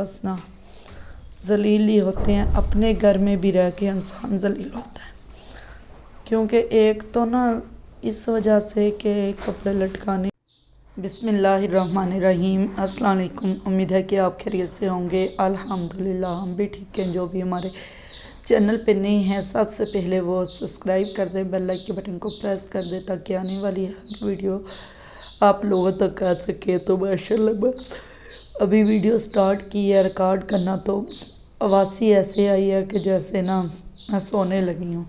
بسنا ذلیل ہی ہوتے ہیں، اپنے گھر میں بھی رہ کے انسان ذلیل ہوتا ہے، کیونکہ ایک تو نا اس وجہ سے کہ کپڑے لٹکانے۔ بسم اللہ الرحمن الرحیم۔ السلام علیکم، امید ہے کہ آپ خیریت سے ہوں گے۔ الحمدللہ ہم بھی ٹھیک ہیں۔ جو بھی ہمارے چینل پہ نہیں ہیں سب سے پہلے وہ سبسکرائب کر دیں، بیل آئیکن کے بٹن کو پریس کر دیں تاکہ آنے والی ہر ویڈیو آپ لوگوں تک آ سکے۔ تو ماشاءاللہ ابھی ویڈیو سٹارٹ کی ہے ریکارڈ کرنا، تو آواز ہی ایسے آئی ہے کہ جیسے نا میں سونے لگی ہوں،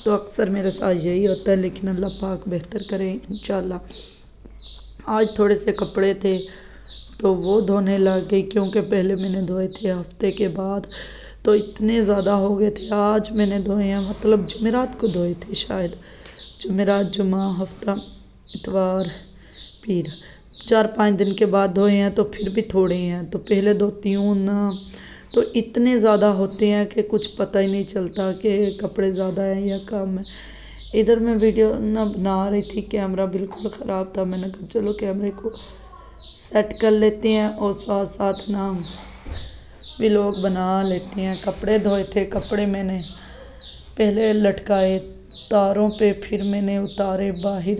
تو اکثر میرے ساتھ یہی ہوتا ہے، لیکن اللہ پاک بہتر کرے انشاءاللہ۔ آج تھوڑے سے کپڑے تھے تو وہ دھونے لگ گئی، کیونکہ پہلے میں نے دھوئے تھے ہفتے کے بعد، تو اتنے زیادہ ہو گئے تھے۔ آج میں نے دھوئے ہیں، مطلب جمعرات کو دھوئے تھے، شاید جمعرات، جمعہ، ہفتہ، اتوار، پیر، 4-5 دن کے بعد دھوئے ہیں، تو پھر بھی تھوڑے ہیں، تو پہلے دھوتی ہوں نا تو اتنے زیادہ ہوتے ہیں کہ کچھ پتہ ہی نہیں چلتا کہ کپڑے زیادہ ہیں یا کم ہیں۔ ادھر میں ویڈیو نہ بنا رہی تھی، کیمرہ بالکل خراب تھا، میں نے کہا چلو کیمرے کو سیٹ کر لیتے ہیں اور ساتھ ساتھ نا ولاگ بنا لیتے ہیں۔ کپڑے دھوئے تھے، کپڑے میں نے پہلے لٹکائے تاروں پہ، پھر میں نے اتارے باہر،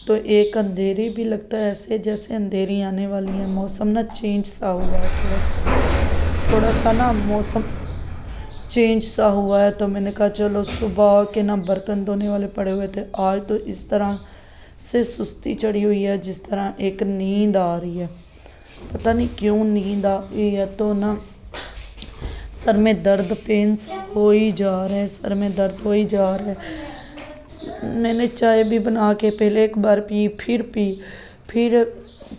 تو ایک اندھیری بھی لگتا ہے، ایسے جیسے اندھیری آنے والی ہے۔ موسم نا چینج سا ہوا ہے، تھوڑا سا نا موسم چینج سا ہوا ہے، تو میں نے کہا چلو صبح کے نا برتن دھونے والے پڑے ہوئے تھے، آج تو اس طرح سے سستی چڑھی ہوئی ہے جس طرح ایک نیند آ رہی ہے، پتہ نہیں کیوں نیند آ رہی ہے، تو نا سر میں درد، پینس ہو ہی جا رہا ہے، سر میں درد ہو ہی جا رہا ہے۔ میں نے چائے بھی بنا کے پہلے ایک بار پی، پھر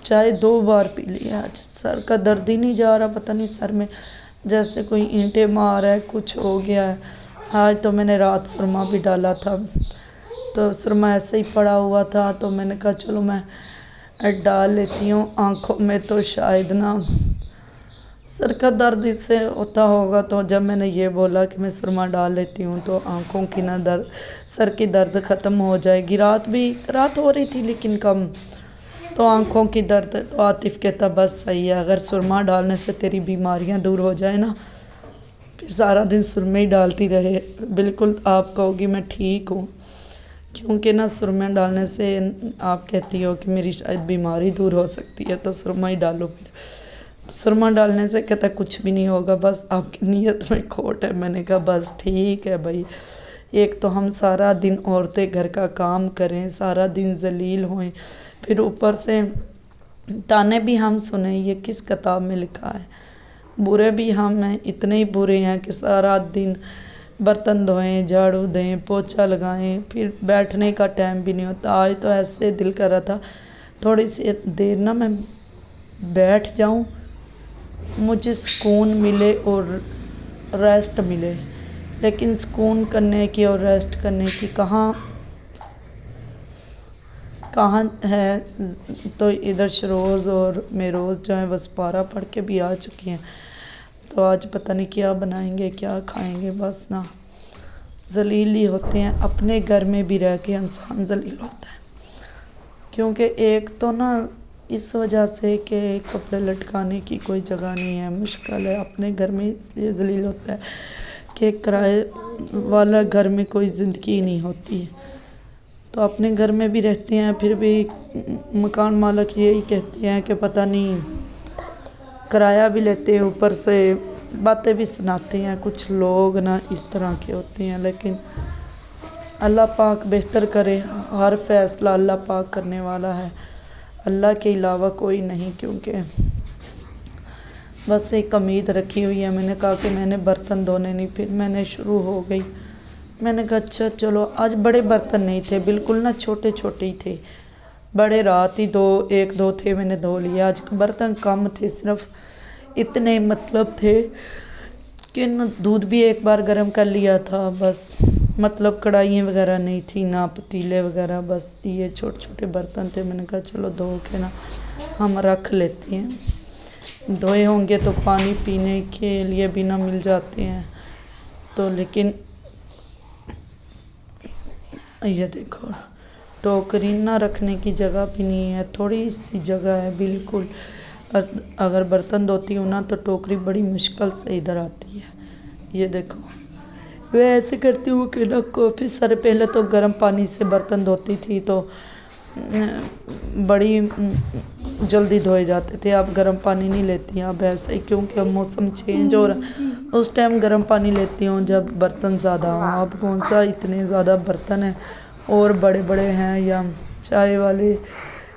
چائے 2 بار پی لی ہے۔ آج سر کا درد ہی نہیں جا رہا، پتہ نہیں سر میں جیسے کوئی اینٹیں مار ہے، کچھ ہو گیا ہے۔ آج تو میں نے رات سرما بھی ڈالا تھا، تو سرما ایسے ہی پڑا ہوا تھا، تو میں نے کہا چلو میں ڈال لیتی ہوں آنکھوں میں، تو شاید نا سر کا درد اس سے ہوتا ہوگا، تو جب میں نے یہ بولا کہ میں سرما ڈال لیتی ہوں تو آنکھوں کی نا سر کی درد ختم ہو جائے گی۔ رات ہو رہی تھی لیکن کم، تو آنکھوں کی درد، تو عاطف کہتا بس صحیح ہے، اگر سرما ڈالنے سے تیری بیماریاں دور ہو جائے نا، پھر سارا دن سرمے ہی ڈالتی رہے۔ بالکل آپ کہو گی میں ٹھیک ہوں، کیونکہ نا سرما ڈالنے سے آپ کہتی ہو کہ میری شاید بیماری دور ہو سکتی ہے، تو سرما ہی ڈالو۔ پھر سرما ڈالنے سے کہتا کچھ بھی نہیں ہوگا، بس آپ کی نیت میں کھوٹ ہے۔ میں نے کہا بس ٹھیک ہے بھائی، ایک تو ہم سارا دن عورتیں گھر کا کام کریں، سارا دن ذلیل ہوئیں، پھر اوپر سے تانے بھی ہم سنیں، یہ کس کتاب میں لکھا ہے؟ برے بھی ہم ہیں، اتنے ہی برے ہیں کہ سارا دن برتن دھوئیں، جھاڑو دیں، پوچھا لگائیں، پھر بیٹھنے کا ٹائم بھی نہیں ہوتا۔ آج تو ایسے دل کر رہا تھا تھوڑی سی دیر نا میں بیٹھ جاؤں، مجھے سکون ملے اور ریسٹ ملے، لیکن سکون کرنے کی اور ریسٹ کرنے کی کہاں ہے؟ تو ادھر شروز اور میروز جو ہیں وہ سپارہ پڑھ کے بھی آ چکی ہیں، تو آج پتہ نہیں کیا بنائیں گے، کیا کھائیں گے۔ بس نا ذلیل ہی ہوتے ہیں، اپنے گھر میں بھی رہ کے انسان ذلیل ہوتا ہے، کیونکہ ایک تو نا اس وجہ سے کہ کپڑے لٹکانے کی کوئی جگہ نہیں ہے، مشکل ہے، اپنے گھر میں اس لیے ذلیل ہوتا ہے کہ کرائے والا گھر میں کوئی زندگی نہیں ہوتی ہے، تو اپنے گھر میں بھی رہتے ہیں، پھر بھی مکان مالک یہی کہتے ہیں کہ پتہ نہیں کرایہ بھی لیتے ہیں، اوپر سے باتیں بھی سناتے ہیں، کچھ لوگ نا اس طرح کے ہوتے ہیں، لیکن اللہ پاک بہتر کرے، ہر فیصلہ اللہ پاک کرنے والا ہے، اللہ کے علاوہ کوئی نہیں، کیونکہ بس ایک امید رکھی ہوئی ہے۔ میں نے کہا کہ میں نے برتن دھونے نہیں، پھر میں نے شروع ہو گئی، میں نے کہا اچھا چلو، آج بڑے برتن نہیں تھے، بالکل نا چھوٹے چھوٹے ہی تھے، بڑے رات ہی 1-2 تھے، میں نے دھو لیا۔ آج برتن کم تھے، صرف اتنے مطلب تھے کہ دودھ بھی ایک بار گرم کر لیا تھا، بس مطلب کڑھائیاں وغیرہ نہیں تھی، نہ پتیلے وغیرہ، بس یہ چھوٹے چھوٹے برتن تھے۔ میں نے کہا چلو دھو کے نا ہم رکھ لیتے ہیں، دھوئے ہوں گے تو پانی پینے کے لیے بھی نہ مل جاتے ہیں، تو لیکن یہ دیکھو ٹوکری نہ رکھنے کی جگہ بھی نہیں ہے، تھوڑی سی جگہ ہے بالکل، اگر برتن دھوتی ہوں نا تو ٹوکری بڑی مشکل سے ادھر آتی ہے. یہ دیکھو میں ایسے کرتی ہوں کہ نا کافی سارے پہلے تو گرم پانی سے برتن دھوتی تھی تو بڑی جلدی دھوئے جاتے تھے. اب گرم پانی نہیں لیتی ہیں اب ایسے ہی کیونکہ اب موسم چینج ہو رہا ہے. اس ٹائم گرم پانی لیتی ہوں جب برتن زیادہ ہوں. اب کون سا اتنے زیادہ برتن ہیں اور بڑے بڑے ہیں یا چائے والے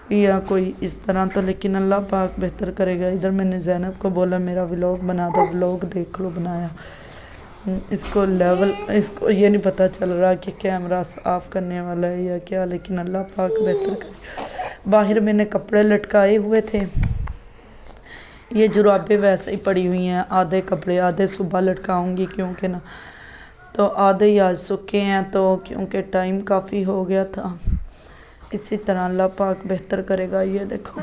یا کوئی اس طرح تو لیکن اللہ پاک بہتر کرے گا. ادھر میں نے زینب کو بولا میرا ولاگ بنا دو. ولاگ دیکھ لو بنایا. اس کو یہ نہیں پتہ چل رہا کہ کیمرہ آف کرنے والا ہے یا کیا لیکن اللہ پاک بہتر کرے. باہر میں نے کپڑے لٹکائے ہوئے تھے. یہ جرابیں ویسے ہی پڑی ہوئی ہیں. آدھے کپڑے آدھے صبح لٹکاؤں گی کیونکہ نا تو آدھے ہی آج سکے ہیں تو کیونکہ ٹائم کافی ہو گیا تھا. اسی طرح اللہ پاک بہتر کرے گا. یہ دیکھو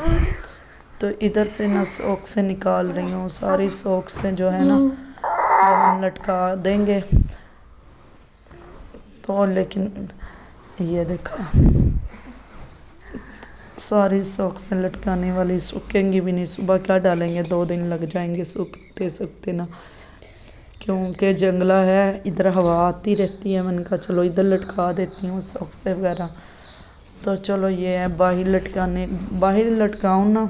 تو ادھر سے نا سوک سے نکال رہی ہوں. ساری سوک سے جو ہے نا ہم لٹکا دیں گے تو لیکن یہ دیکھا ساری سوک سے لٹکانے والی سوکھیں گی بھی نہیں. صبح کیا ڈالیں گے 2 دن لگ جائیں گے سوکھتے نا کیونکہ جنگلہ ہے. ادھر ہوا آتی رہتی ہے. میں نے کہا چلو ادھر لٹکا دیتی ہوں سوک سے وغیرہ. تو چلو یہ ہے باہر لٹکاؤں نا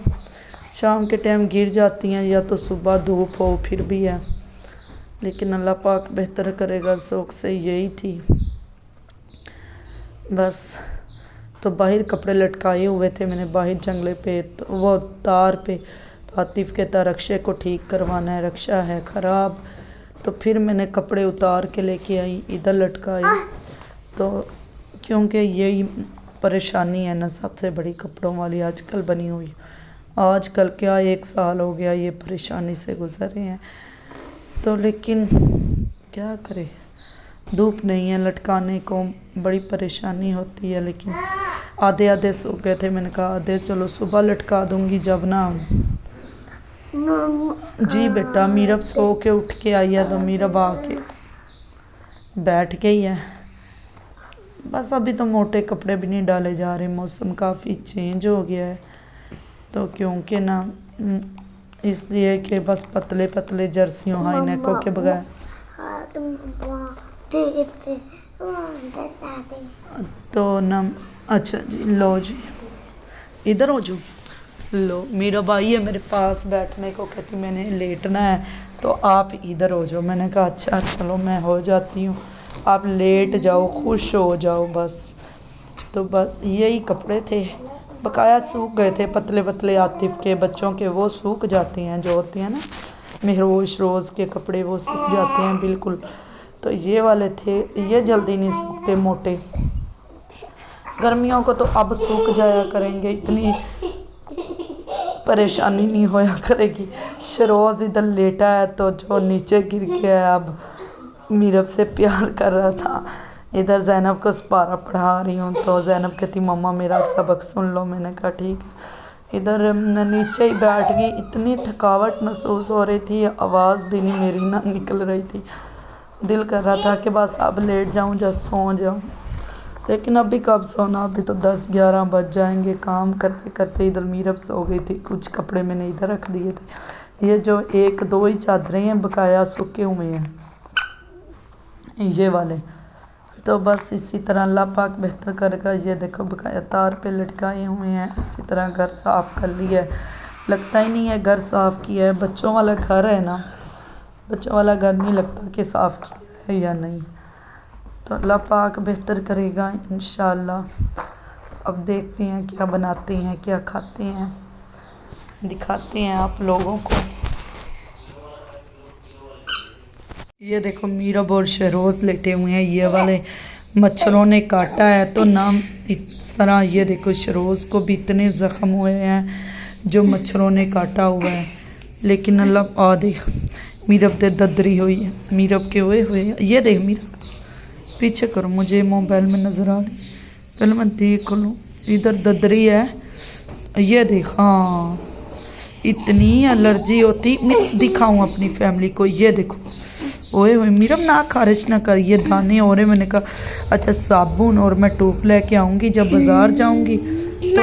شام کے ٹائم گر جاتی ہیں یا تو صبح دھوپ ہو پھر بھی ہے لیکن اللہ پاک بہتر کرے گا. سوک سے یہی تھی بس. تو باہر کپڑے لٹکائے ہوئے تھے میں نے باہر جنگلے پہ وہ تار پہ. تو عاطف کہتا رکشے کو ٹھیک کروانا ہے رکشہ ہے خراب. تو پھر میں نے کپڑے اتار کے لے کے آئی ادھر لٹکائے. تو کیونکہ یہی پریشانی ہے نا سب سے بڑی کپڑوں والی آج کل بنی ہوئی. آج کل کیا 1 سال ہو گیا یہ پریشانی سے گزر رہے ہیں. تو لیکن کیا کرے دھوپ نہیں ہے لٹکانے کو بڑی پریشانی ہوتی ہے. لیکن آدھے سوکھ گئے تھے. میں نے کہا آدھے چلو صبح لٹکا دوں گی جب نا. جی بیٹا میرب سو کے اٹھ کے آئی ہے تو میرب آ کے بیٹھ گئی ہے. بس ابھی تو موٹے کپڑے بھی نہیں ڈالے جا رہے. موسم کافی چینج ہو گیا ہے تو کیونکہ نا اس لیے کہ بس پتلے پتلے جرسیوں ہائی نیکوں کے بغیر تو نا. اچھا جی لو جی ادھر ہو جو لو. میرا بھائی ہے میرے پاس بیٹھنے کو کہتی میں نے لیٹنا ہے تو آپ ادھر ہو جاؤ. میں نے کہا اچھا چلو میں ہو جاتی ہوں آپ لیٹ جاؤ خوش ہو جاؤ بس. تو بس یہی کپڑے تھے بقایا سوکھ گئے تھے پتلے پتلے عاطف کے بچوں کے وہ سوکھ جاتے ہیں جو ہوتے ہیں نا مہروش روز کے کپڑے وہ سوکھ جاتے ہیں بالکل. تو یہ والے تھے یہ جلدی نہیں سوکھتے موٹے. گرمیوں کو تو اب سوکھ جایا کریں گے اتنی پریشانی نہیں ہویا کرے گی. شروز ادھر لیٹا ہے تو جو نیچے گر گیا ہے اب میرب سے پیار کر رہا تھا. ادھر زینب کو سپارہ پڑھا رہی ہوں تو زینب کہتی مما میرا سبق سن لو. میں نے کہا ٹھیک. ادھر میں نیچے ہی بیٹھ گئی. اتنی تھکاوٹ محسوس ہو رہی تھی آواز بھی نہیں میری نہ نکل رہی تھی. دل کر رہا تھا کہ بس اب لیٹ جاؤں یا سو جاؤں لیکن ابھی کب سونا. ابھی تو 10-11 بج جائیں گے. کام کرتے کرتے ادھر میرب سو گئی تھی. کچھ کپڑے میں نے ادھر رکھ دیے تھے. یہ جو 1-2 ہی چادریں ہیں بقایا سوکھے ہوئے ہیں یہ والے. تو بس اسی طرح اللہ پاک بہتر کرے گا. یہ دیکھو بقایا تار پہ لٹکائے ہوئے ہیں. اسی طرح گھر صاف کر لیا ہے. لگتا ہی نہیں ہے گھر صاف کیا ہے. بچوں والا گھر ہے نا بچوں والا گھر نہیں لگتا کہ صاف کیا ہے یا نہیں. تو اللہ پاک بہتر کرے گا انشاءاللہ. اب دیکھتے ہیں کیا بناتے ہیں کیا کھاتے ہیں دکھاتے ہیں آپ لوگوں کو. یہ دیکھو میرب اور شہروز لیٹے ہوئے ہیں. یہ والے مچھروں نے کاٹا ہے تو نام اس طرح. یہ دیکھو شہروز کو بھی اتنے زخم ہوئے ہیں جو مچھروں نے کاٹا ہوا ہے. لیکن اللہ دیکھ میرب دے ددری ہوئی ہے. میرب کے ہوئے یہ دیکھ میرب پیچھے کرو مجھے موبائل میں نظر آ رہی پہلے میں دیکھ لوں. ادھر ددری ہے یہ دیکھ. ہاں اتنی الرجی ہوتی میں دکھاؤں اپنی فیملی کو. یہ دیکھو اوئے ہوئے میرب نہ خارش نہ کر. یہ دانے ہو رہے. میں نے کہا اچھا صابن اور میں ٹوپ لے کے آؤں گی جب بازار جاؤں گی تو